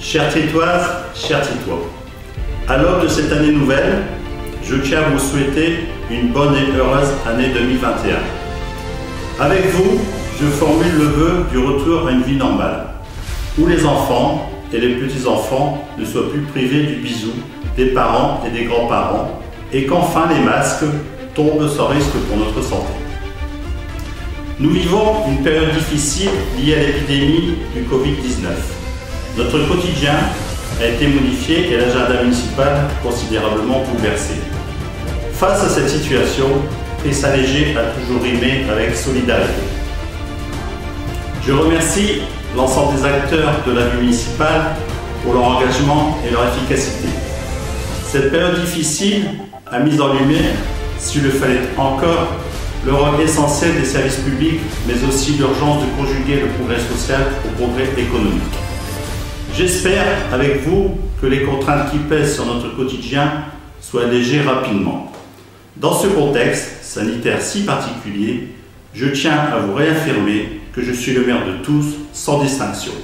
Chères Tritoises, chers Tritois, à l'aube de cette année nouvelle, je tiens à vous souhaiter une bonne et heureuse année 2021. Avec vous, je formule le vœu du retour à une vie normale, où les enfants et les petits-enfants ne soient plus privés du bisou des parents et des grands-parents, et qu'enfin les masques tombent sans risque pour notre santé. Nous vivons une période difficile liée à l'épidémie du Covid-19. Notre quotidien a été modifié et l'agenda municipal considérablement bouleversé. Face à cette situation, Tristan Léger a toujours rimé avec solidarité. Je remercie l'ensemble des acteurs de la vie municipale pour leur engagement et leur efficacité. Cette période difficile a mis en lumière, s'il le fallait encore, le rôle essentiel des services publics, mais aussi l'urgence de conjuguer le progrès social au progrès économique. J'espère, avec vous, que les contraintes qui pèsent sur notre quotidien soient allégées rapidement. Dans ce contexte sanitaire si particulier, je tiens à vous réaffirmer que je suis le maire de tous, sans distinction.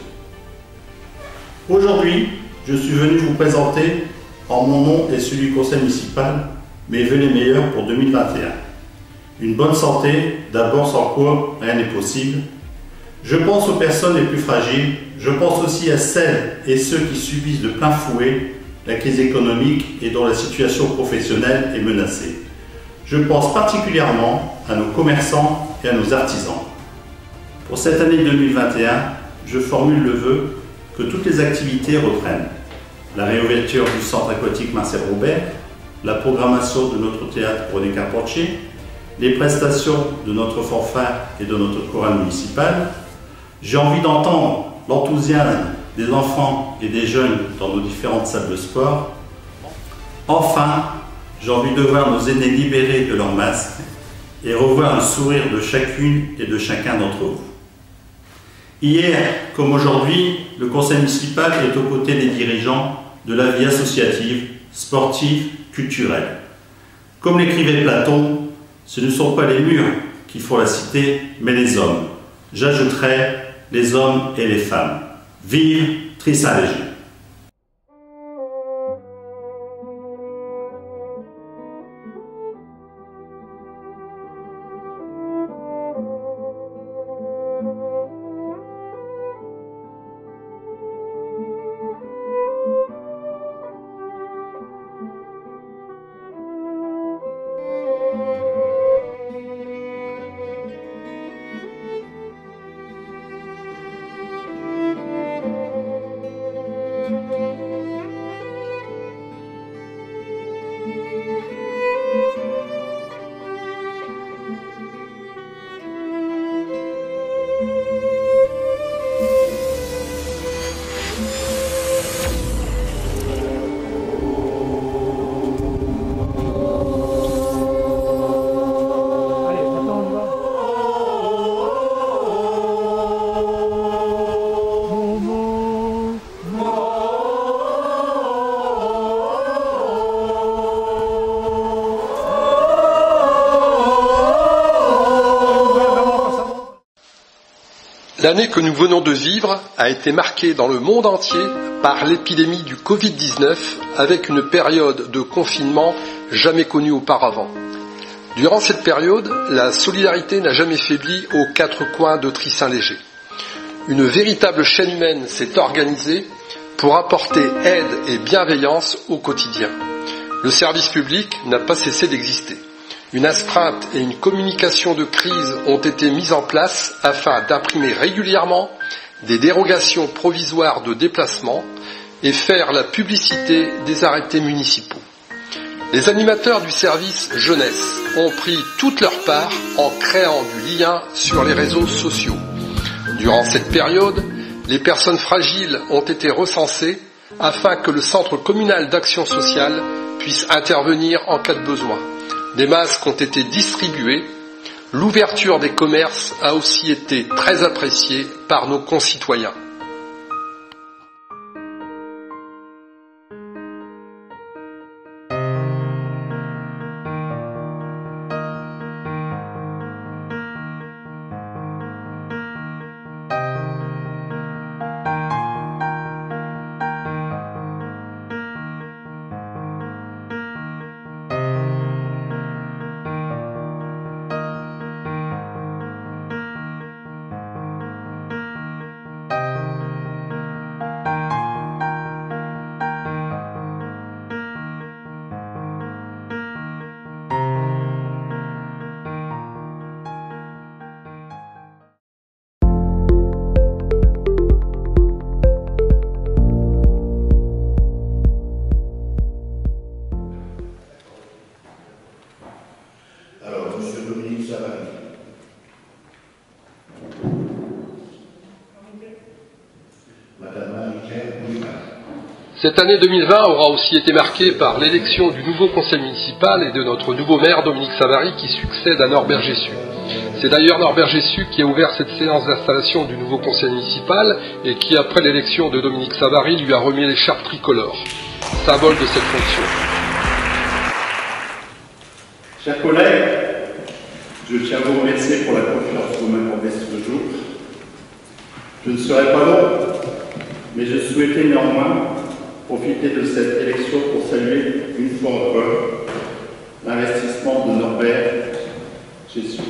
Aujourd'hui, je suis venu vous présenter, en mon nom et celui du conseil municipal, mes vœux les meilleurs pour 2021. Une bonne santé, d'abord, sans quoi rien n'est possible. Je pense aux personnes les plus fragiles, je pense aussi à celles et ceux qui subissent de plein fouet la crise économique et dont la situation professionnelle est menacée. Je pense particulièrement à nos commerçants et à nos artisans. Pour cette année 2021, je formule le vœu que toutes les activités reprennent. La réouverture du centre aquatique Marcel Robert, la programmation de notre théâtre René Carpentier, les prestations de notre fanfare et de notre chorale municipale. J'ai envie d'entendre l'enthousiasme des enfants et des jeunes dans nos différentes salles de sport. Enfin, j'ai envie de voir nos aînés libérés de leurs masques et revoir le sourire de chacune et de chacun d'entre vous. Hier, comme aujourd'hui, le conseil municipal est aux côtés des dirigeants de la vie associative, sportive, culturelle. Comme l'écrivait Platon, ce ne sont pas les murs qui font la cité, mais les hommes. J'ajouterai les hommes et les femmes. Vive Tristan Léger. L'année que nous venons de vivre a été marquée dans le monde entier par l'épidémie du Covid-19 avec une période de confinement jamais connue auparavant. Durant cette période, la solidarité n'a jamais faibli aux quatre coins de Tristan Léger. Une véritable chaîne humaine s'est organisée pour apporter aide et bienveillance au quotidien. Le service public n'a pas cessé d'exister. Une astreinte et une communication de crise ont été mises en place afin d'imprimer régulièrement des dérogations provisoires de déplacement et faire la publicité des arrêtés municipaux. Les animateurs du service jeunesse ont pris toute leur part en créant du lien sur les réseaux sociaux. Durant cette période, les personnes fragiles ont été recensées afin que le centre communal d'action sociale puisse intervenir en cas de besoin. Des masques ont été distribués. L'ouverture des commerces a aussi été très appréciée par nos concitoyens. Cette année 2020 aura aussi été marquée par l'élection du nouveau conseil municipal et de notre nouveau maire Dominique Savary qui succède à Norbert Gessu. C'est d'ailleurs Norbert Gessu qui a ouvert cette séance d'installation du nouveau conseil municipal et qui, après l'élection de Dominique Savary, lui a remis l'écharpe tricolore, symbole de cette fonction. Chers collègues, je tiens à vous remercier pour la confiance que vous m'accordez ce jour. Je ne serai pas long, mais je souhaitais néanmoins profiter de cette élection pour saluer une fois encore l'investissement de Norbert Gessu.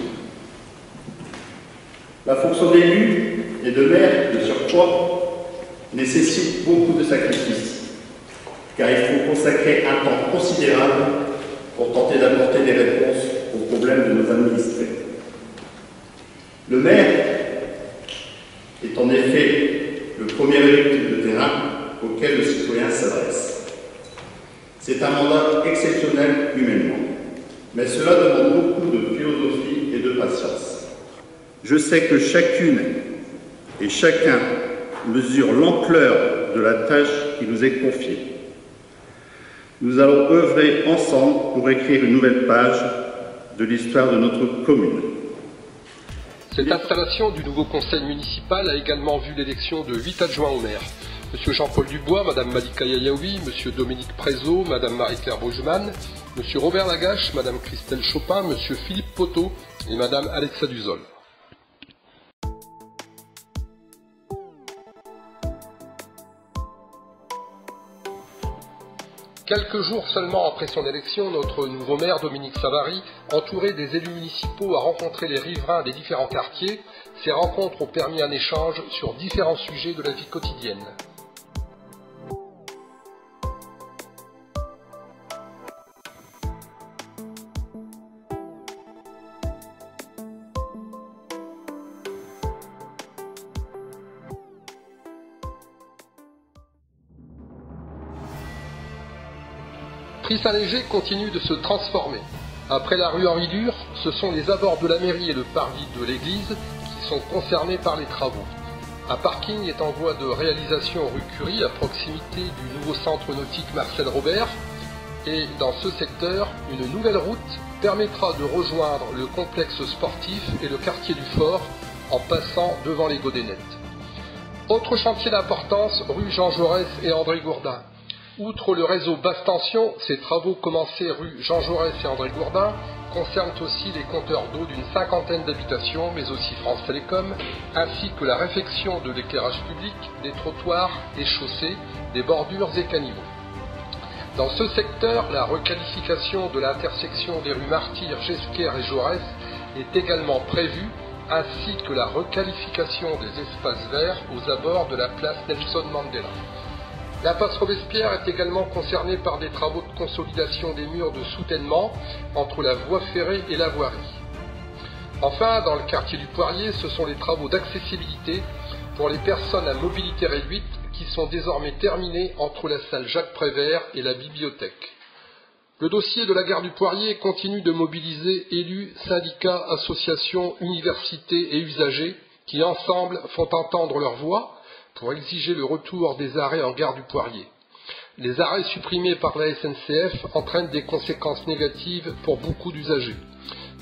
La fonction d'élu et de maire, de surcroît, nécessite beaucoup de sacrifices, car il faut consacrer un temps considérable pour tenter d'apporter des réponses aux problèmes de nos administrés. Le maire est en effet le premier élu de terrain auquel le citoyen s'adresse. C'est un mandat exceptionnel humainement, mais cela demande beaucoup de philosophie et de patience. Je sais que chacune et chacun mesure l'ampleur de la tâche qui nous est confiée. Nous allons œuvrer ensemble pour écrire une nouvelle page de l'histoire de notre commune. Cette installation du nouveau conseil municipal a également vu l'élection de 8 adjoints au maire. Monsieur Jean-Paul Dubois, Madame Malika Yayaoui, Monsieur Dominique Prézot, Madame Marie-Claire Brugman, Monsieur Robert Lagache, Madame Christelle Chopin, Monsieur Philippe Poteau et Madame Alexa Duzol. Quelques jours seulement après son élection, notre nouveau maire Dominique Savary, entouré des élus municipaux, a rencontré les riverains des différents quartiers. Ces rencontres ont permis un échange sur différents sujets de la vie quotidienne. Saint-Léger continue de se transformer. Après la rue Henri Dur, ce sont les abords de la mairie et le parvis de l'église qui sont concernés par les travaux. Un parking est en voie de réalisation rue Curie, à proximité du nouveau centre nautique Marcel Robert. Et dans ce secteur, une nouvelle route permettra de rejoindre le complexe sportif et le quartier du Fort en passant devant les Godénettes. Autre chantier d'importance, rue Jean Jaurès et André Gourdin. Outre le réseau basse tension, ces travaux commencés rue Jean Jaurès et André Gourdin concernent aussi les compteurs d'eau d'une 50aine d'habitations, mais aussi France Télécom, ainsi que la réfection de l'éclairage public, des trottoirs et chaussées, des bordures et caniveaux. Dans ce secteur, la requalification de l'intersection des rues Martyrs, Jesquer et Jaurès est également prévue, ainsi que la requalification des espaces verts aux abords de la place Nelson Mandela. La passe Robespierre est également concernée par des travaux de consolidation des murs de soutènement entre la voie ferrée et la voirie. Enfin, dans le quartier du Poirier, ce sont les travaux d'accessibilité pour les personnes à mobilité réduite qui sont désormais terminés entre la salle Jacques Prévert et la bibliothèque. Le dossier de la gare du Poirier continue de mobiliser élus, syndicats, associations, universités et usagers qui ensemble font entendre leur voix pour exiger le retour des arrêts en gare du Poirier. Les arrêts supprimés par la SNCF entraînent des conséquences négatives pour beaucoup d'usagers.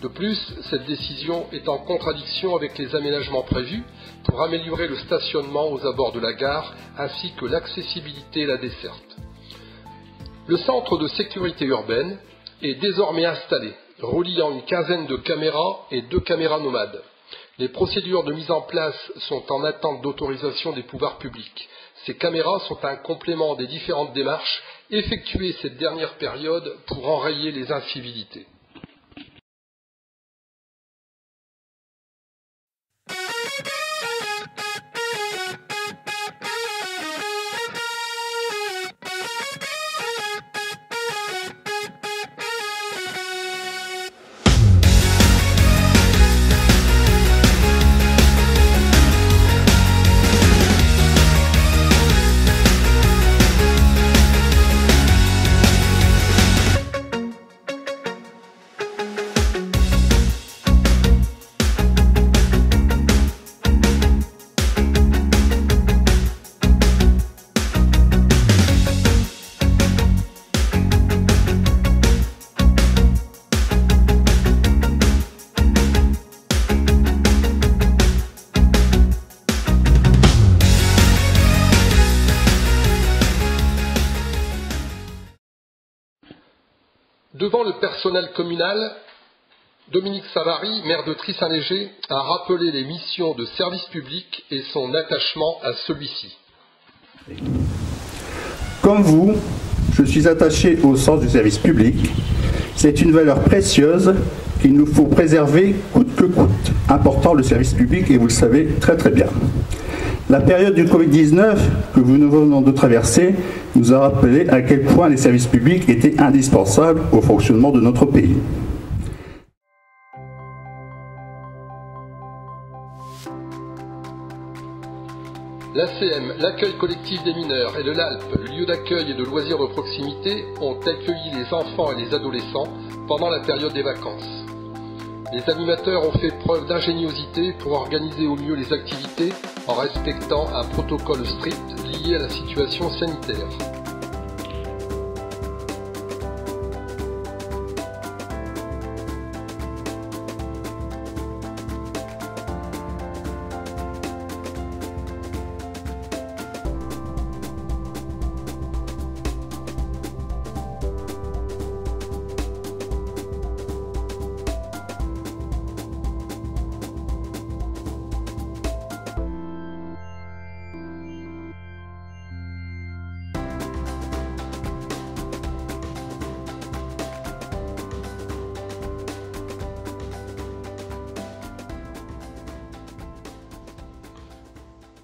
De plus, cette décision est en contradiction avec les aménagements prévus pour améliorer le stationnement aux abords de la gare ainsi que l'accessibilité et la desserte. Le centre de sécurité urbaine est désormais installé, reliant une quinzaine de caméras et 2 caméras nomades. Les procédures de mise en place sont en attente d'autorisation des pouvoirs publics. Ces caméras sont un complément des différentes démarches effectuées cette dernière période pour enrayer les incivilités. personnel communal, Dominique Savary, maire de Try-Saint-Léger, a rappelé les missions de service public et son attachement à celui-ci. Comme vous, je suis attaché au sens du service public. C'est une valeur précieuse qu'il nous faut préserver coûte que coûte. Important le service public, et vous le savez très très bien. La période du Covid-19 que nous venons de traverser nous a rappelé à quel point les services publics étaient indispensables au fonctionnement de notre pays. L'ACM, l'accueil collectif des mineurs, et de l'Alpe, le lieu d'accueil et de loisirs de proximité, ont accueilli les enfants et les adolescents pendant la période des vacances. Les animateurs ont fait preuve d'ingéniosité pour organiser au mieux les activités en respectant un protocole strict lié à la situation sanitaire.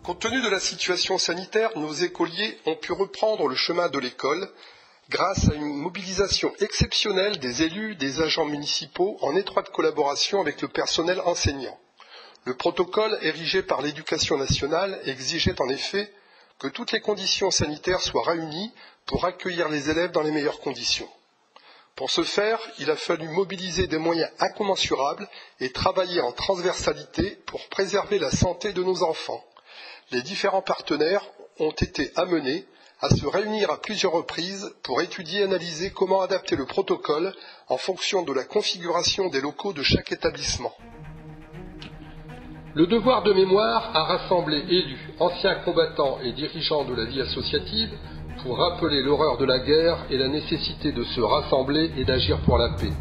Compte tenu de la situation sanitaire, nos écoliers ont pu reprendre le chemin de l'école grâce à une mobilisation exceptionnelle des élus, des agents municipaux en étroite collaboration avec le personnel enseignant. Le protocole érigé par l'Éducation nationale exigeait en effet que toutes les conditions sanitaires soient réunies pour accueillir les élèves dans les meilleures conditions. Pour ce faire, il a fallu mobiliser des moyens incommensurables et travailler en transversalité pour préserver la santé de nos enfants. Les différents partenaires ont été amenés à se réunir à plusieurs reprises pour étudier et analyser comment adapter le protocole en fonction de la configuration des locaux de chaque établissement. Le devoir de mémoire a rassemblé élus, anciens combattants et dirigeants de la vie associative pour rappeler l'horreur de la guerre et la nécessité de se rassembler et d'agir pour la paix.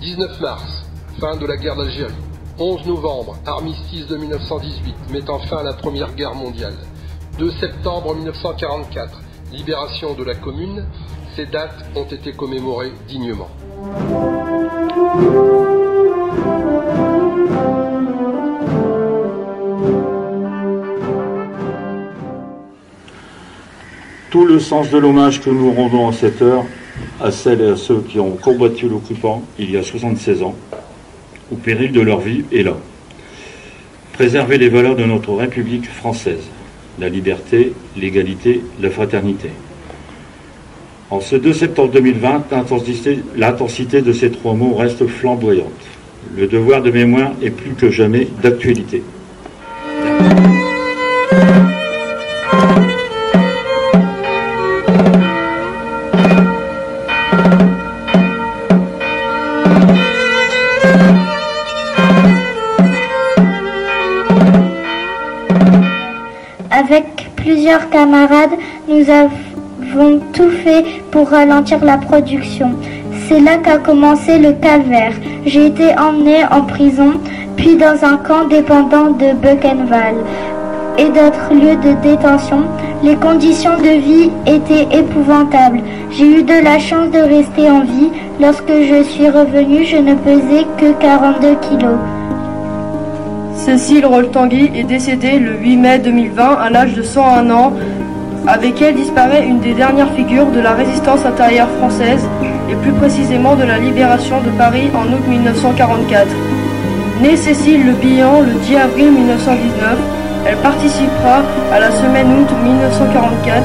19 mars, fin de la guerre d'Algérie. 11 novembre, armistice de 1918, mettant fin à la Première Guerre mondiale. 2 septembre 1944, libération de la Commune. Ces dates ont été commémorées dignement. Tout le sens de l'hommage que nous rendons à cette heure à celles et à ceux qui ont combattu l'occupant il y a 76 ans, au péril de leur vie, est là. Préserver les valeurs de notre République française, la liberté, l'égalité, la fraternité. En ce 2 septembre 2020, l'intensité de ces 3 mots reste flamboyante. Le devoir de mémoire est plus que jamais d'actualité. Avec plusieurs camarades, nous avons tout fait pour ralentir la production. C'est là qu'a commencé le calvaire. J'ai été emmenée en prison, puis dans un camp dépendant de Buchenwald et d'autres lieux de détention. Les conditions de vie étaient épouvantables. J'ai eu de la chance de rester en vie. Lorsque je suis revenue, je ne pesais que 42 kilos. Cécile Roll-Tanguy est décédée le 8 mai 2020 à l'âge de 101 ans. Avec elle disparaît une des dernières figures de la résistance intérieure française et plus précisément de la libération de Paris en août 1944. Née Cécile Le Bihan le 10 avril 1919, elle participera à la semaine août 1944.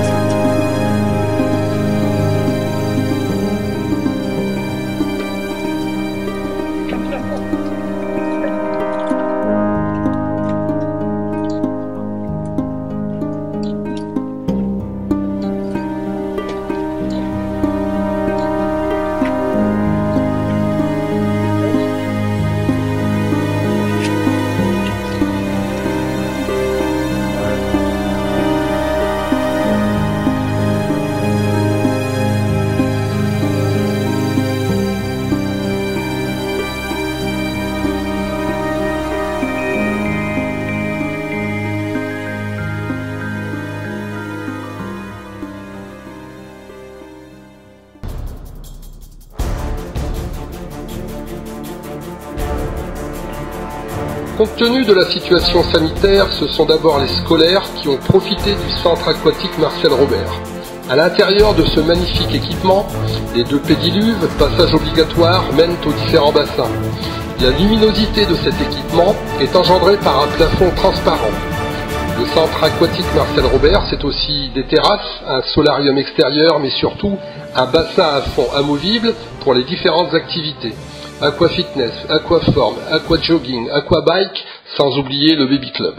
Compte tenu de la situation sanitaire, ce sont d'abord les scolaires qui ont profité du centre aquatique Marcel Robert. À l'intérieur de ce magnifique équipement, les 2 pédiluves, passage obligatoire, mènent aux différents bassins. La luminosité de cet équipement est engendrée par un plafond transparent. Le centre aquatique Marcel Robert, c'est aussi des terrasses, un solarium extérieur, mais surtout un bassin à fond amovible pour les différentes activités. Aquafitness, aquaform, aquajogging, aquabike, sans oublier le baby club.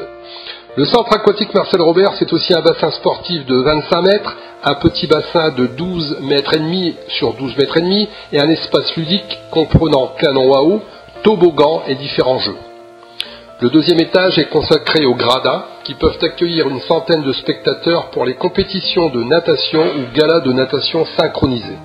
Le centre aquatique Marcel Robert, c'est aussi un bassin sportif de 25 mètres, un petit bassin de 12 mètres et demi sur 12 mètres et demi et un espace ludique comprenant canon à eau, toboggan et différents jeux. Le 2e étage est consacré aux gradins qui peuvent accueillir une centaine de spectateurs pour les compétitions de natation ou galas de natation synchronisés.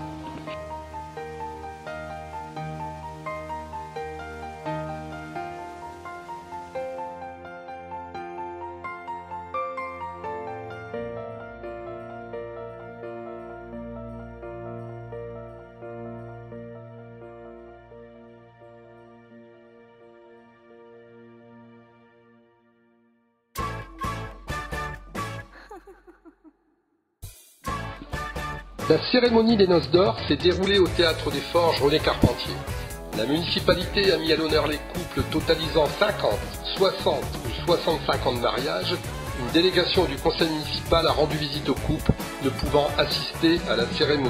La cérémonie des Noces d'Or s'est déroulée au Théâtre des Forges René Carpentier. La municipalité a mis à l'honneur les couples totalisant 50, 60 ou 65 ans de mariage. Une délégation du conseil municipal a rendu visite aux couples ne pouvant assister à la cérémonie.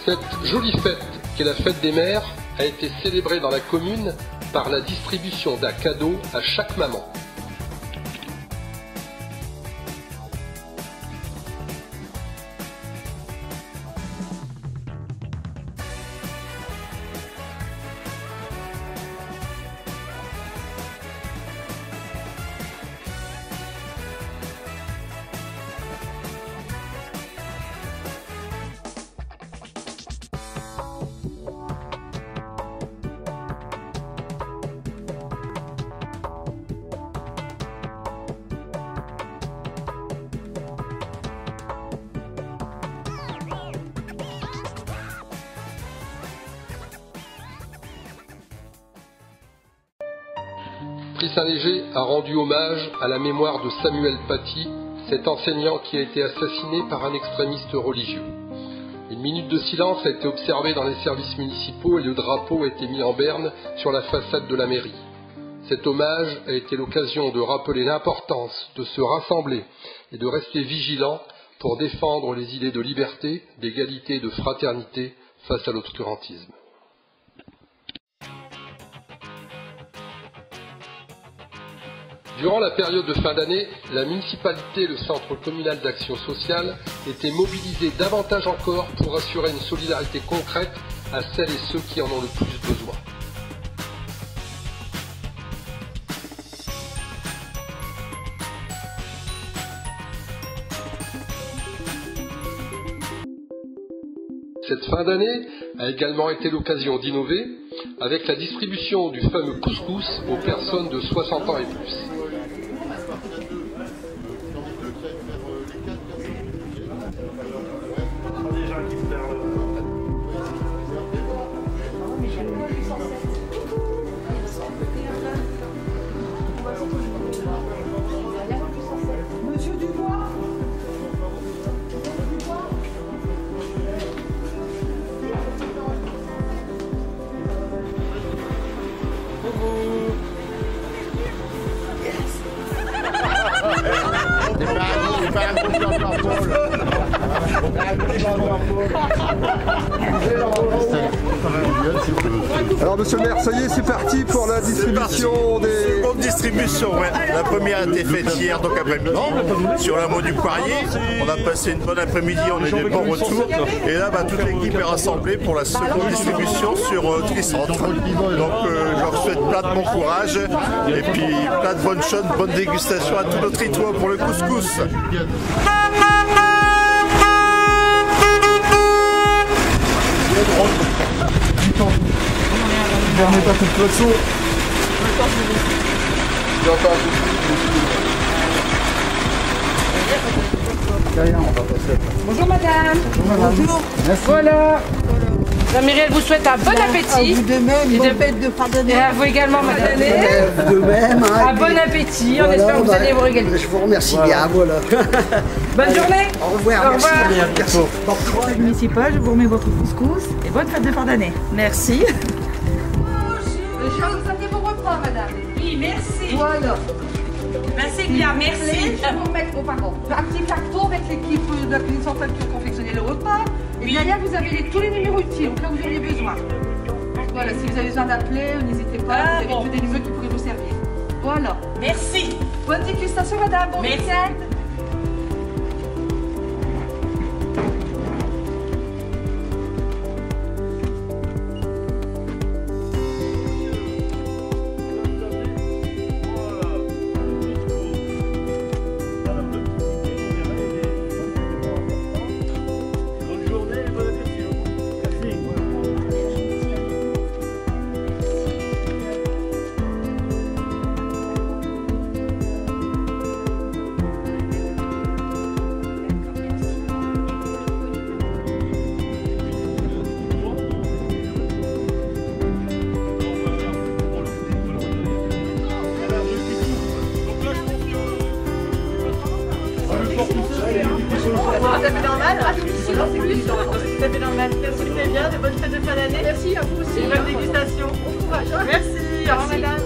Cette jolie fête, qu'est la fête des mères, a été célébrée dans la commune par la distribution d'un cadeau à chaque maman. Saint-Léger a rendu hommage à la mémoire de Samuel Paty, cet enseignant qui a été assassiné par un extrémiste religieux. Une minute de silence a été observée dans les services municipaux et le drapeau a été mis en berne sur la façade de la mairie. Cet hommage a été l'occasion de rappeler l'importance de se rassembler et de rester vigilant pour défendre les idées de liberté, d'égalité et de fraternité face à l'obscurantisme. Durant la période de fin d'année, la municipalité et le centre communal d'action sociale étaient mobilisés davantage encore pour assurer une solidarité concrète à celles et ceux qui en ont le plus besoin. Cette fin d'année a également été l'occasion d'innover avec la distribution du fameux couscous aux personnes de 60 ans et plus. Alors monsieur le maire, ça y est, c'est parti pour la distribution des... Seconde distribution, ouais. La première a été faite hier, donc après-midi, sur l'hameau du Poirier. On a passé une bonne après-midi, on est de bon retour. Et là, toute l'équipe est rassemblée pour la seconde distribution sur tous les centres. Donc je leur souhaite plein de bon courage et puis plein de bonnes choses, bonne dégustation à tout notre territoire pour le couscous. Dernier pas de toute façon. Bonjour madame. Bonjour. Merci. Voilà. La mairie, elle vous souhaite un bon appétit. À vous de même, bonne fête de fin d'année. Et à vous également, madame. De même. Un bon appétit, on espère que vous allez vous régaler. Je vous remercie bien, voilà. Bonne journée. Au revoir, merci. Merci. Conseil municipal, je vous remets votre couscous et bonne fête de fin d'année. Merci. Je vais vous amener vos repas, madame. Oui, merci. Voilà. Ben, c'est bien, merci. Je vais vous remettre un petit carton avec l'équipe de la cuisine centrale qui ont confectionné le repas. Et derrière, vous avez tous les numéros utiles, au cas où vous auriez besoin. Voilà, si vous avez besoin d'appeler, n'hésitez pas, vous avez tous des numéros qui pourraient vous servir. Voilà. Merci. Bonne dégustation, madame. Bon week-end. Ça fait normal, ça fait normal. Merci très bien, de bonnes fêtes de fin d'année. Merci à vous aussi. Bonne dégustation. Bon courage. Merci, au revoir madame.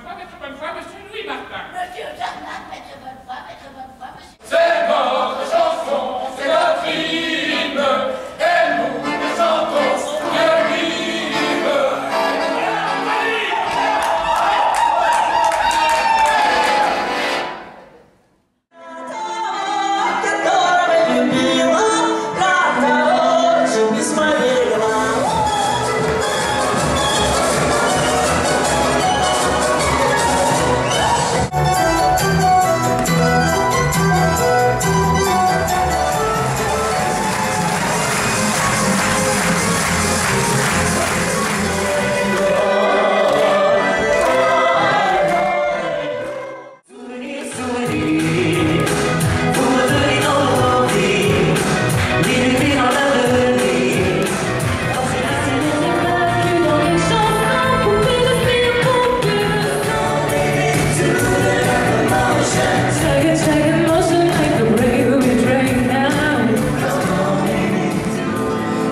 Bonnefoy, monsieur Louis Martin. Monsieur Jardin, maître Bonnefoy, monsieur. C'est votre chanson, c'est notre hymne, et nous le chantons bien vive.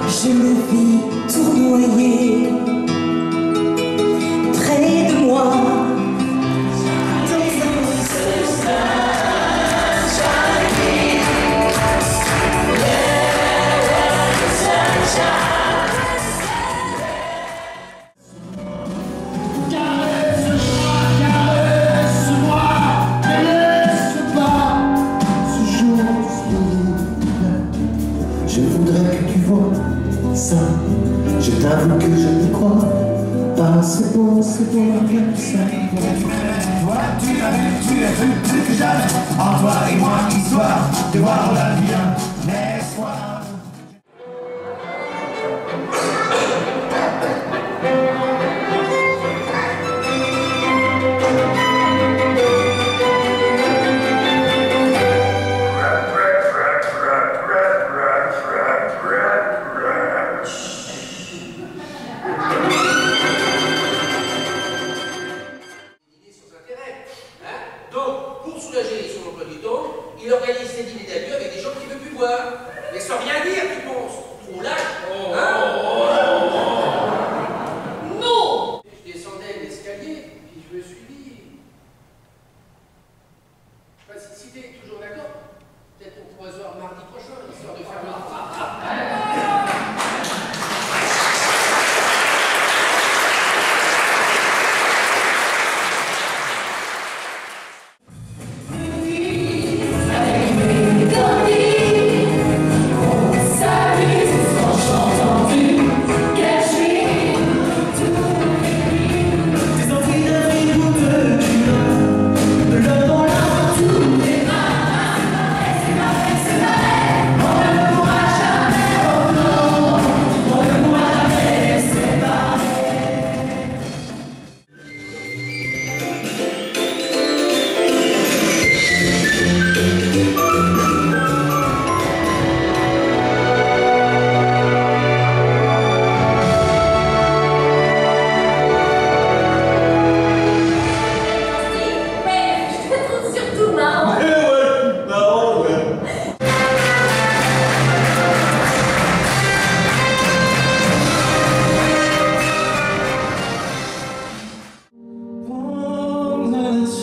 Je me vis tournoyer près de moi dans un seul Caresse-moi, ne laisse pas ce jour soudain. Je voudrais que tu vois ça. Je t'avoue que je n'y crois pas. C'est bon comme ça. Toi, tu as vu plus que jamais. En toi et moi, histoire de voir la vie un espoir. Donc, pour soulager son emploi du temps, il organise ses dîners d'amis avec des gens qu'il ne veut plus voir. Mais sans rien dire, tu penses. Trop lâche, hein? Non! Je descendais l'escalier, puis je me suis dit... Enfin, si t'es toujours d'accord, peut-être qu'on pourrait se voir mardi prochain, histoire de faire le...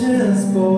Just for